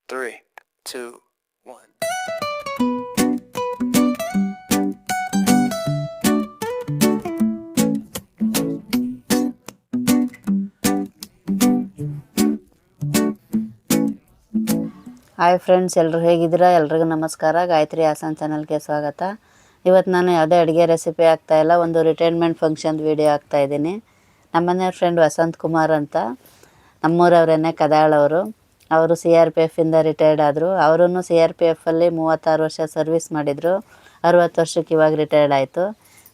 3, 2, 1. Hi friends, ಎಲ್ಲರೂ ಹೇಗಿದ್ದೀರಾ? ಎಲ್ರಿಗೂ ನಮಸ್ಕಾರ. ಗಾಯತ್ರಿ ಹಾಸನ್ ಚಾನಲ್ಗೆ ಸ್ವಾಗತ. ಇವತ್ತು ನಾನು ಯಾವುದೇ ಅಡುಗೆ ರೆಸಿಪಿ ಆಗ್ತಾಯಿಲ್ಲ, ಒಂದು ರಿಟೈರ್ಮೆಂಟ್ ಫಂಕ್ಷನ್ ವೀಡಿಯೋ ಆಗ್ತಾಯಿದ್ದೀನಿ. ನಮ್ಮನೆ ಫ್ರೆಂಡ್ ವಸಂತ್ ಕುಮಾರ್ ಅಂತ, ನಮ್ಮೂರವರೇನೆ, ಕದಾಳವರು. ಅವರು CRPFಯಿಂದ ರಿಟೈರ್ಡ್ ಆದರು. ಅವರೂ CRPFಲ್ಲಿ 36 ವರ್ಷ ಸರ್ವಿಸ್ ಮಾಡಿದರು. 60 ವರ್ಷಕ್ಕೆ ಇವಾಗ ರಿಟೈರ್ಡ್ ಆಯಿತು.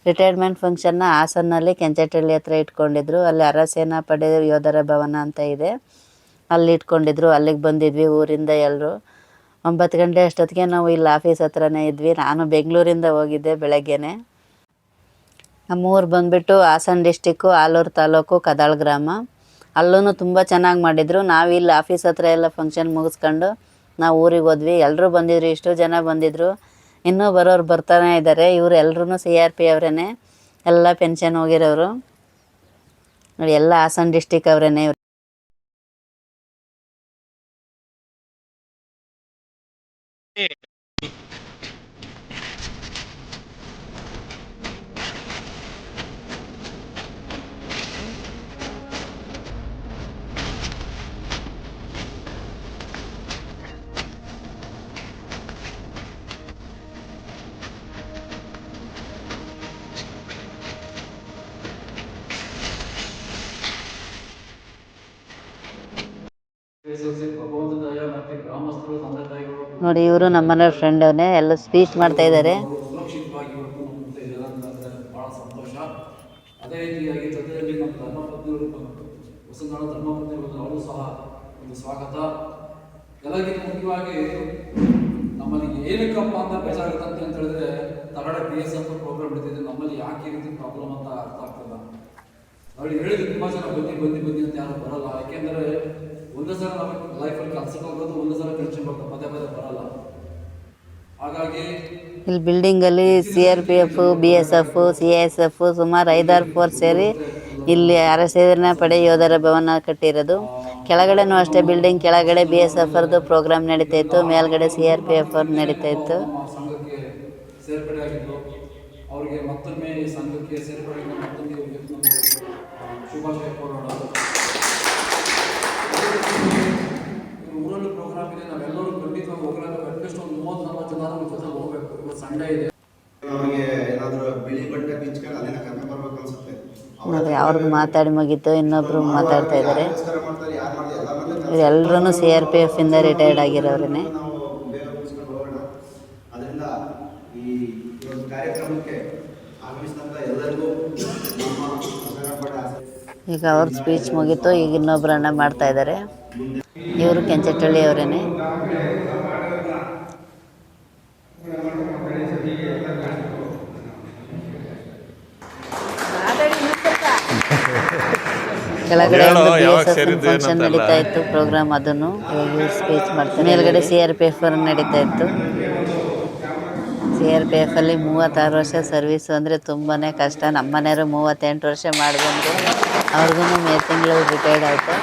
ರಿಟೈರ್ಮೆಂಟ್ ಫಂಕ್ಷನ್ನ ಹಾಸನ್ನಲ್ಲಿ ಕೆಂಚಟಳ್ಳಿ ಹತ್ರ ಇಟ್ಕೊಂಡಿದ್ರು. ಅಲ್ಲಿ ಅರಸೇನಾ ಪಡೆ ಯೋಧರ ಭವನ ಅಂತ ಇದೆ, ಅಲ್ಲಿ ಇಟ್ಕೊಂಡಿದ್ರು. ಅಲ್ಲಿಗೆ ಬಂದಿದ್ವಿ ಊರಿಂದ ಎಲ್ಲರೂ. 9 ಗಂಟೆ ಅಷ್ಟೊತ್ತಿಗೆ ನಾವು ಇಲ್ಲಿ ಆಫೀಸ್ ಹತ್ರನೇ ಇದ್ವಿ. ನಾನು ಬೆಂಗಳೂರಿಂದ ಹೋಗಿದ್ದೆ ಬೆಳಗ್ಗೆನೆ. ನಮ್ಮೂರು ಬಂದುಬಿಟ್ಟು ಹಾಸನ ಡಿಸ್ಟಿಕ್ಕು, ಆಲೂರು ತಾಲೂಕು, ಕದಾಳ ಗ್ರಾಮ. ಅಲ್ಲೂ ತುಂಬ ಚೆನ್ನಾಗಿ ಮಾಡಿದರು. ನಾವು ಇಲ್ಲಿ ಆಫೀಸ್ ಹತ್ರ ಎಲ್ಲ ಫಂಕ್ಷನ್ ಮುಗಿಸ್ಕೊಂಡು ನಾವು ಊರಿಗೆ ಹೋದ್ವಿ. ಎಲ್ಲರೂ ಬಂದಿದ್ರು, ಇಷ್ಟು ಜನ ಬಂದಿದ್ದರು. ಇನ್ನೂ ಬರೋರು ಬರ್ತಾನೆ ಇದ್ದಾರೆ. ಇವರು ಎಲ್ಲರೂ CRP ಅವರೇ, ಎಲ್ಲ ಪೆನ್ಷನ್ ಹೋಗಿರೋರು ನೋಡಿ, ಎಲ್ಲ ಹಾಸನ ಡಿಸ್ಟಿಕ್ ಅವರೇ. ನೋಡಿ, ಇವರು ನಮ್ಮನೆ ಫ್ರೆಂಡ್ ಅವನೇ, ಎಲ್ಲ ಸ್ಪೀಚ್ ಮಾಡ್ತಾ ಇದ್ದಾರೆ. ಸುರಕ್ಷಿತವಾಗಿ ಇವತ್ತು ನಮ್ಮ ಜೊತೆ ಇದ್ದಾರೆ ಅಂತಂದ್ರೆ ಬಹಳ ಸಂತೋಷ. ಅದೇ ರೀತಿಯಾಗಿ ಜೊತೆಯಲ್ಲಿ ನಮ್ಮ ಧರ್ಮಪತ್ನಿಯವರು, ಹೊಸನಾಳ ಧರ್ಮಪತ್ನಿಯವರು, ಅವರು ಸಹ ಒಂದು ಸ್ವಾಗತ. ಎಲ್ಲರಿಗಿಂತ ಮುಖ್ಯವಾಗಿ ನಮ್ಮಲ್ಲಿ ಏನಕ್ಕಪ್ಪ ಅಂತ ಬೇಜಾರಾಗುತ್ತೆ ಅಂತ ಹೇಳಿದ್ರೆ, ತಗಡೆ PSF ಪ್ರೋಗ್ರಾಮ್ ನಡೀತಿದೆ, ನಮ್ಮಲ್ಲಿ ಯಾಕೆ ಈ ರೀತಿ ಪ್ರಾಬ್ಲಮ್ ಅಂತ ಅರ್ಥ ಆಗ್ತದ. ಅವ್ರಿಗೆ ಹೇಳಿದ್ರು ತುಂಬಾ ಜನ ಬನ್ನಿ ಬನ್ನಿ ಬನ್ನಿ ಅಂತ ಯಾರು ಬರಲ್ಲ. ಯಾಕೆಂದ್ರೆ ಒಂದೇ ಸಲ ನಾವು ಲೈಫಲ್ಲಿ ಕೆಲಸಕ್ಕೆ ಹೋಗೋದು, ಒಂದೇ ಸಲ ಪೆನ್ಷನ್ ಬರ್ತದೆ, ಪದೇ ಪದೇ ಬರಲ್ಲ. ಹಾಗಾಗಿ ಇಲ್ಲಿ ಬಿಲ್ಡಿಂಗಲ್ಲಿ CRPF, BSF, CISF ಸುಮಾರು 5-6 ಫೋರ್ಸ್ ಸೇರಿ ಇಲ್ಲಿ ಅರಸೇನಾ ಪಡೆ ಯೋಧರ ಭವನ ಕಟ್ಟಿರೋದು. ಕೆಳಗಡೆನೂ ಅಷ್ಟೇ, ಬಿಲ್ಡಿಂಗ್ ಕೆಳಗಡೆ BSF ಅವ್ರದ್ದು ಪ್ರೋಗ್ರಾಮ್ ನಡೀತಾ ಇತ್ತು, ಮೇಲ್ಗಡೆ CRPF ಅವ್ರದ್ದು ನಡೀತಾ ಇತ್ತು. ನಮ್ಮ ಸಂಘಕ್ಕೆ ಸೇರ್ಪಡೆ ಆಗಿದ್ದು, ಅವರಿಗೆ ಮತ್ತೊಮ್ಮೆ ಈ ಸಂಘಕ್ಕೆ ಸೇರ್ಪಡೆ ಮತ್ತೊಮ್ಮೆ ಶುಭಾಶಯ ಕೋರೋಣ. ಊರಲ್ಲಿ ಪ್ರೋಗ್ರಾಮ್ ಇದೆ, ನಾವೆಲ್ಲರೂ ಖಂಡಿತವಾಗಿ ಹೋಗಬೇಕು. ಅಟ್ಲೀಸ್ಟ್ ಒಂದು 30-40 ಜನ ಜೊತೆ ಹೋಗ್ಬೇಕು. ಇವತ್ತು ಸಂಡೇ ಇದೆ. ಅವರಿಗೆ ಏನಾದರೂ ಬಿಳಿ ಬಟ್ಟೆ ಬಿಚ್ಕೊಂಡು ಅಲ್ಲಿಂದ ಕರ್ಕೊಂಡು ಬರ್ಬೇಕು ಅನ್ಸುತ್ತೆ. ನೋಡಿ, ಅವ್ರಿಗೆ ಮಾತಾಡಿ ಮುಗೀತು, ಇನ್ನೊಬ್ರು ಮಾತಾಡ್ತಾ ಇದ್ದಾರೆ. ಇವರೆಲ್ಲರೂ CRPF ಇಂದ ರಿಟೈರ್ಡ್ ಆಗಿರೋರೇ. ಅದರಿಂದ ಈ ಒಂದು ಕಾರ್ಯಕ್ರಮಕ್ಕೆ ಆಗಮಿಸಿದಂಥ ಎಲ್ಲರಿಗೂ ಈಗ ಅವ್ರ ಸ್ಪೀಚ್ ಮುಗೀತು. ಈಗ ಇನ್ನೊಬ್ರು ಅಣ್ಣ ಮಾಡ್ತಾ ಇದ್ದಾರೆ. ಇವರು ಕೆಂಚಟಳ್ಳಿ ಅವರೇನೆ. ಕೆಳಗಡೆ ಫಂಕ್ಷನ್ ನಡೀತಾ ಇತ್ತು, ಪ್ರೋಗ್ರಾಮ್. ಅದನ್ನು ಇವಾಗ ಸ್ಪೀಚ್ ಮಾಡ್ತಾರೆ. ಮೇಲ್ಗಡೆ CRPF ನಡೀತಾ ಇತ್ತು. CRPF ಅಲ್ಲಿ 36 ವರ್ಷ ಸರ್ವಿಸು ಅಂದರೆ ತುಂಬಾ ಕಷ್ಟ. ನಮ್ಮ ಮನೆಯವರು 38 ವರ್ಷ ಮಾಡಿದ್ರು. ಅವ್ರಿಗೂ ಮೇ ತಿಂಗಳು ರಿಟೈರ್ಡ್ ಆಯಿತು.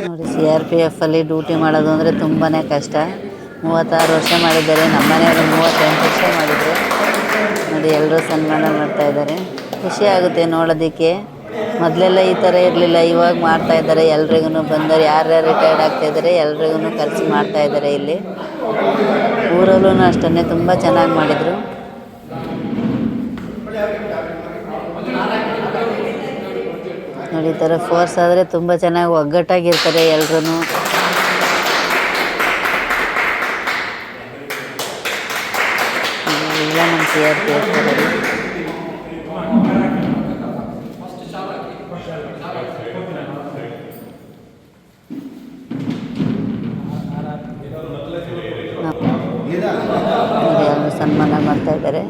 ನೋಡಿ, CRPF ಅಲ್ಲಿ ಡ್ಯೂಟಿ ಮಾಡೋದು ಅಂದರೆ ತುಂಬಾ ಕಷ್ಟ. 36 ವರ್ಷ ಮಾಡಿದ್ದಾರೆ. ನಮ್ಮ ಮನೆಯವರು 38 ವರ್ಷ ಮಾಡಿದರು. ನೋಡಿ, ಎಲ್ಲರೂ ಸನ್ಮಾನ ಮಾಡ್ತಾ ಇದ್ದಾರೆ. ಖುಷಿ ಆಗುತ್ತೆ ನೋಡೋದಕ್ಕೆ. ಮೊದಲೆಲ್ಲ ಈ ಥರ ಇರಲಿಲ್ಲ, ಇವಾಗ ಮಾಡ್ತಾ ಇದ್ದಾರೆ. ಎಲ್ರಿಗೂ ಬಂದರೆ ಯಾರ್ಯಾರು ರಿಟೈರ್ಡ್ ಆಗ್ತಾಯಿದ್ದಾರೆ ಎಲ್ರಿಗೂ ಕರೆಸಿ ಮಾಡ್ತಾ ಇದ್ದಾರೆ. ಇಲ್ಲಿ ಊರಲ್ಲೂ ಅಷ್ಟೇ ತುಂಬ ಚೆನ್ನಾಗಿ ಮಾಡಿದರು. ನೋಡಿ, ಈ ಥರ ಫೋರ್ಸ್ ಆದರೆ ತುಂಬ ಚೆನ್ನಾಗಿ ಒಗ್ಗಟ್ಟಾಗಿರ್ತಾರೆ ಎಲ್ರೂ. ಎಲ್ಲ ನಮ್ಮ CRPF ಎಲ್ಲರೂ ಸನ್ಮಾನ ಮಾಡ್ತಾ ಇದ್ದಾರೆ.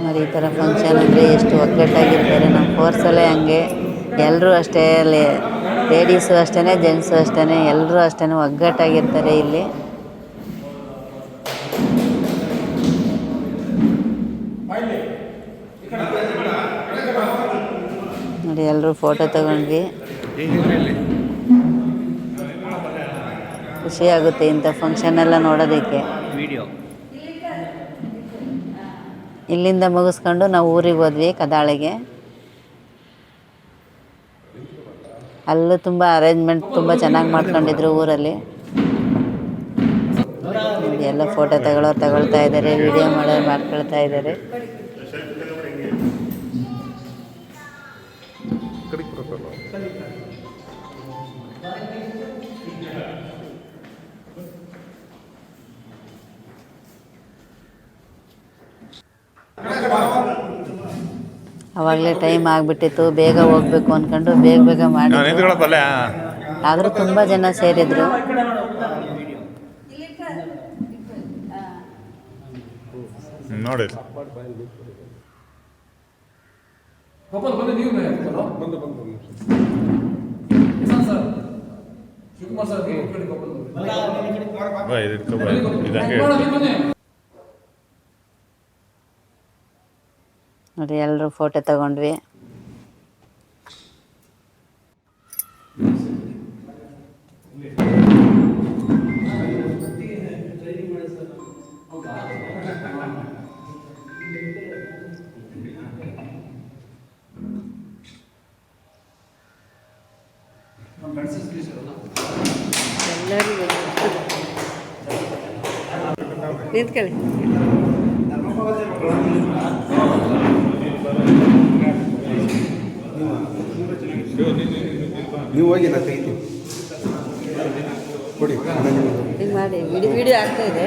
ನೋಡಿ, ಈ ಥರ ಫಂಕ್ಷನ್ ಅಂದರೆ ಎಷ್ಟು ಒಗ್ಗಟ್ಟಾಗಿರ್ತಾರೆ. ನಮ್ಮ ಫೋರ್ಸಲ್ಲೇ ಹಂಗೆ ಎಲ್ಲರೂ ಅಷ್ಟೇ ಅಲ್ಲಿ ಲೇಡೀಸು ಅಷ್ಟೇ, ಜೆಂಟ್ಸು ಅಷ್ಟೇ, ಎಲ್ಲರೂ ಅಷ್ಟೇ ಒಗ್ಗಟ್ಟಾಗಿರ್ತಾರೆ ಇಲ್ಲಿ. ನೋಡಿ ಎಲ್ಲರೂ ಫೋಟೋ ತಗೊಂಡ್ವಿ. ಖುಷಿ ಆಗುತ್ತೆ ಇಂಥ ಫಂಕ್ಷನ್ ಎಲ್ಲ ನೋಡೋದಕ್ಕೆ. ಇಲ್ಲಿಂದ ಮುಗಿಸ್ಕೊಂಡು ನಾವು ಊರಿಗೆ ಹೋದ್ವಿ, ಕದಾಳಿಗೆ. ಅಲ್ಲೂ ತುಂಬ ಅರೇಂಜ್ಮೆಂಟ್ ತುಂಬ ಚೆನ್ನಾಗಿ ಮಾಡ್ಕೊಂಡಿದ್ರು ಊರಲ್ಲಿ. ಎಲ್ಲ ಫೋಟೋ ತಗೊಳ್ತಾ ಇದ್ದಾರೆ, ವಿಡಿಯೋ ಮಾಡ್ಕೊಳ್ತಾ ಇದ್ದಾರೆ. ಅವಾಗಲೇ ಟೈಮ್ ಆಗಿಬಿಟ್ಟಿತ್ತು, ಬೇಗ ಹೋಗ್ಬೇಕು ಅಂದ್ಕೊಂಡು ಬೇಗ ಮಾಡಿದ್ರು. ಆದರೂ ತುಂಬ ಜನ ಸೇರಿದ್ರು. ನೋಡಿ ನೋಡಿ ಎಲ್ಲರೂ ಫೋಟೋ ತಗೊಂಡ್ವಿ. ನಿಂತ್ಕೊಳ್ಳಿ. ನೀವು ಹೋಗಿ ನಾ ತೆಗಿತೀನಿ ಕೊಡಿ. ಹಿಂಗೆ ಮಾಡಿ ವಿಡಿಯೋ ಆಗ್ತಾ ಇದೆ.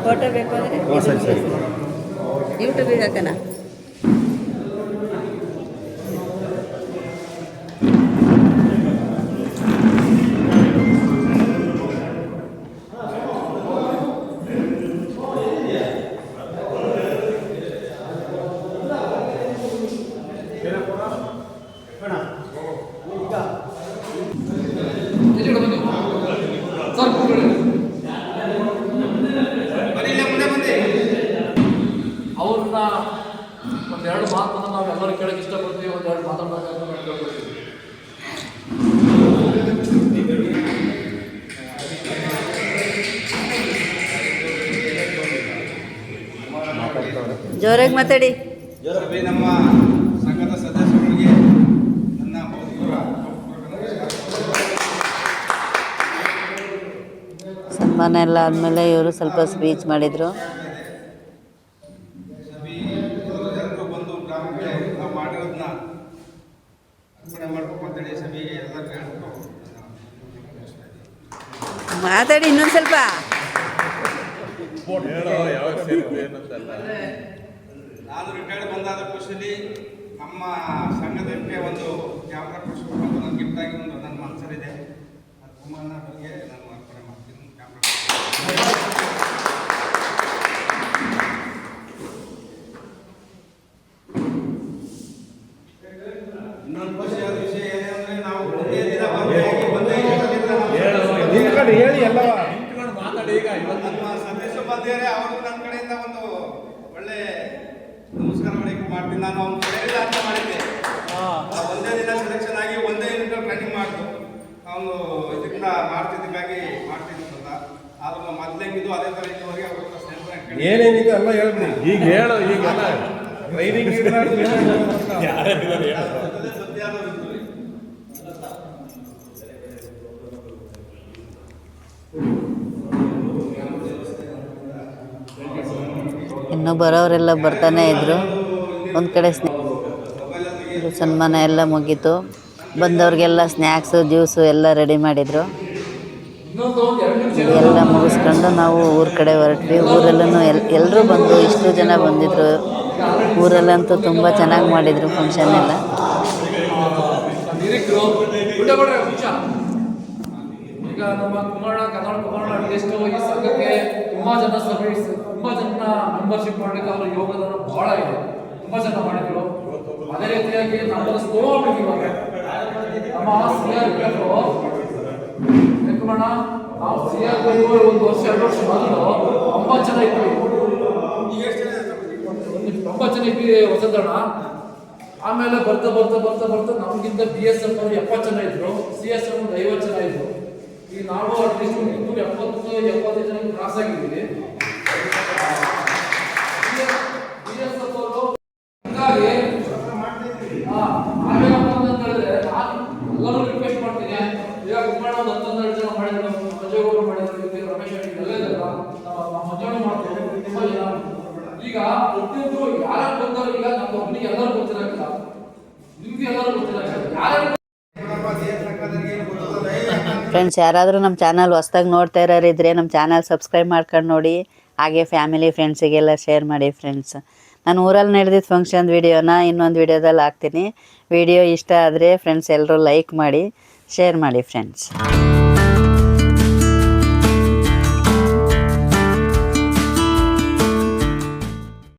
ಫೋಟೋ ಬೇಕು ಅಂದರೆ ಸರಿ ಯೂಟ್ಯೂಬಿಗೆ ಹಾಕೋಣ. ಅವ್ರನ್ನ ಒಂದೆರಡು ಮಾತನ್ನು ನಾವೆಲ್ಲರೂ ಕೇಳಕ್ಕೆ ಇಷ್ಟಪಡ್ತೀವಿ. ಒಂದೆರಡು ಮಾತಾಡೋದು ಜೋರಾಗಿ ಮಾತಾಡಿ. ನಮ್ಮ ಸಂಘದ ಸದಸ್ಯರಿಗೆ ನನ್ನ ಸನ್ಮಾನ ಎಲ್ಲ ಆದಮೇಲೆ ಇವರು ಸ್ವಲ್ಪ ಸ್ಪೀಚ್ ಮಾಡಿದರು. ಎಲ್ಲರೂ ಬಂದು ಗ್ರಾಮಕ್ಕೆ ನಾವು ಮಾಡಿರೋದನ್ನ ಅರ್ಪಣೆ ಮಾಡ್ಬೇಕು ಅಂತೇಳಿ ಸಭೆಗೆ ಎಲ್ಲರಿಗೂ ಮಾತಾಡಿ ಇನ್ನೊಂದು ಸ್ವಲ್ಪ. ನಾನು ರಿಟೈರ್ಡ್ ಬಂದಾದ ಖುಷಿಯಲ್ಲಿ ನಮ್ಮ ಸಂಘದಕ್ಕೆ ಒಂದು ಕ್ಯಾಮ್ರಾ ಕೊಡಿಸ್ಬೇಕು ಅಂತ ನನ್ನ ಗಿಫ್ಟ್ ಆಗಿ ಒಂದು ನನ್ನ ಮನಸ್ಸಲ್ಲಿದೆ. ಅದು ಕುಮಾರನ ಬಗ್ಗೆ ನಾನು ಅರ್ಪಣೆ ಮಾಡ್ತೀನಿ. ಕ್ಯಾಮ್ರಾ ಇನ್ನೊಂದು ಖುಷಿಯಾದ ವಿಷಯ ಏನಂದ್ರೆ ನಾವು ಒಂದೇ ದಿನ ಹೇಳಿ ಎಲ್ಲ ಮಾತಾಡಿ. ಈಗ ನಮ್ಮ ಸದಸ್ಯ ಬಂದಿದ್ದಾರೆ, ಅವರು ನನ್ನ ಕಡೆಯಿಂದ ಒಂದು ಒಳ್ಳೆ ನಮಸ್ಕಾರಗಳಿಗೆ ಮಾಡ್ತೀನಿ. ನಾನು ಅವ್ನು ಹೇಳಿದ ಅಂತ ಮಾಡಿದ್ದೆ. ಒಂದೇ ದಿನ ಸೆಲೆಕ್ಷನ್ ಆಗಿ ಒಂದೇ ಯೂನಿಟ್ ಟ್ರೈನಿಂಗ್ ಮಾಡಿದ್ದು ಅವನು ಇದರಿಂದ ಮಾಡ್ತಿದ್ದಕ್ಕಾಗಿ ಮಾಡ್ತಿದ್ದು ಅಂತ. ಆದ್ರೆ ಮೊದಲೇಗಿದ್ದು ಅದೇ ಥರ ಇದ್ದವರಿಗೆ ಅವ್ರ ಸ್ನೇಹಿತರೆ ಏನೇನಿದೆ ಎಲ್ಲ ಹೇಳ್ಬಿಡಿ. ಈಗ ಹೇಳು, ಈಗೆಲ್ಲ ಟ್ರೈನಿಂಗ್ ಇನ್ನೂ ಬರೋರೆಲ್ಲ ಬರ್ತಾನೆ ಇದ್ದರು. ಒಂದು ಕಡೆ ಸನ್ಮಾನ ಎಲ್ಲ ಮುಗೀತು. ಬಂದವ್ರಿಗೆಲ್ಲ ಸ್ನ್ಯಾಕ್ಸು ಜ್ಯೂಸು ಎಲ್ಲ ರೆಡಿ ಮಾಡಿದರು. ಎಲ್ಲ ಮುಗಿಸ್ಕೊಂಡು ನಾವು ಊರ ಕಡೆ ಹೊರಟ್ವಿ. ಊರಲ್ಲೂ ಎಲ್ಲರೂ ಬಂದು ಇಷ್ಟು ಜನ ಬಂದಿದ್ದರು. ಊರಲ್ಲಂತೂ ತುಂಬ ಚೆನ್ನಾಗಿ ಮಾಡಿದರು ಫಂಕ್ಷನ್ ಎಲ್ಲ. ಈಗ ನಮ್ಮ ಕನ್ನಡ ಕುಮಾರ ಗೆಸ್ಟ್ ಈ ಸಂಘಕ್ಕೆ ತುಂಬ ಜನ ಸರ್ವಿಸ್, ತುಂಬ ಜನ ಮೆಂಬರ್ಶಿಪ್ ಮಾಡಲಿಕ್ಕೆ ಅವರ ಯೋಗದಾನ ಬಹಳ ಇದೆ. ತುಂಬ ಜನ ಮಾಡಿದ್ರು. ಅದೇ ರೀತಿಯಾಗಿ ನಮ್ಮ ಸ್ಟೋರ್ ಇವಾಗ ನಮ್ಮ CRPF ವೆಂಕಮಣ್ಣ ನಾವು CRPF ಒಂದು ವರ್ಷ 2 ವರ್ಷ ಮೊದಲು 9 ಜನ ಇದ್ವಿ. 9 ಜನ ಇದ್ವಿ ವಸಂತಣ್ಣ. ಆಮೇಲೆ ಬರ್ತಾ ನಮಗಿಂತ BSF ಅವರು 70 ಜನ ಇದ್ರು, CSF ಒಂದು 50 ಜನ ಇದ್ರು. ಈಗ ನಾವು ಅಟ್ಲೀಸ್ಟ್ 70-75 ಜನ ಕ್ರಾಸ್ ಆಗಿದ್ದೀವಿ. BSF ಅವರು ಹಂಗಾಗಿ ಆಮೇಲೆ ಅಂತ ಹೇಳಿದ್ರೆ ನಾನು ಎಲ್ಲರೂ ರಿಕ್ವೆಸ್ಟ್ ಮಾಡ್ತೀನಿ. ಈಗ ಕುಮಾರ ಒಂದು 10-12 ಜನ ಮಾಡಿದ್ರು, ಮಂಜೇಗೌಡರು ಮಾಡಿದ್ರು, ರಮೇಶ್ ಎಲ್ಲ ಇದ್ದಾರಲ್ಲ, ನಮ್ಮ ಮಂಜಣ್ಣ ಮಾಡ್ತಾರೆ ತುಂಬಾ ಜನ. ಈಗ ಪ್ರತಿಯೊಬ್ಬರು ಯಾರು ಬಂದವರು ಈಗ ನಮ್ಮ ಒಬ್ಬನಿಗೆ ಎಲ್ಲರೂ ಗೊತ್ತಿರಲ್ಲ, ನಿಮ್ಗೆ ಎಲ್ಲರೂ ಗೊತ್ತಿರಲ್ಲ. ಯಾರು ಫ್ರೆಂಡ್ಸ್, ಯಾರಾದರೂ ನಮ್ಮ ಚಾನಲ್ ಹೊಸ್ದಾಗಿ ನೋಡ್ತಾ ಇರೋರಿದ್ರೆ ನಮ್ಮ ಚಾನಲ್ ಸಬ್ಸ್ಕ್ರೈಬ್ ಮಾಡ್ಕೊಂಡು ನೋಡಿ. ಹಾಗೆ ಫ್ಯಾಮಿಲಿ ಫ್ರೆಂಡ್ಸಿಗೆಲ್ಲ ಶೇರ್ ಮಾಡಿ ಫ್ರೆಂಡ್ಸ್. ನಾನು ಊರಲ್ಲಿ ನಡೆದಿದ್ದ ಫಂಕ್ಷನ್ ವೀಡಿಯೋನ ಇನ್ನೊಂದು ವೀಡಿಯೋದಲ್ಲಿ ಹಾಕ್ತೀನಿ. ವಿಡಿಯೋ ಇಷ್ಟ ಆದರೆ ಫ್ರೆಂಡ್ಸ್ ಎಲ್ಲರೂ ಲೈಕ್ ಮಾಡಿ, ಶೇರ್ ಮಾಡಿ ಫ್ರೆಂಡ್ಸ್.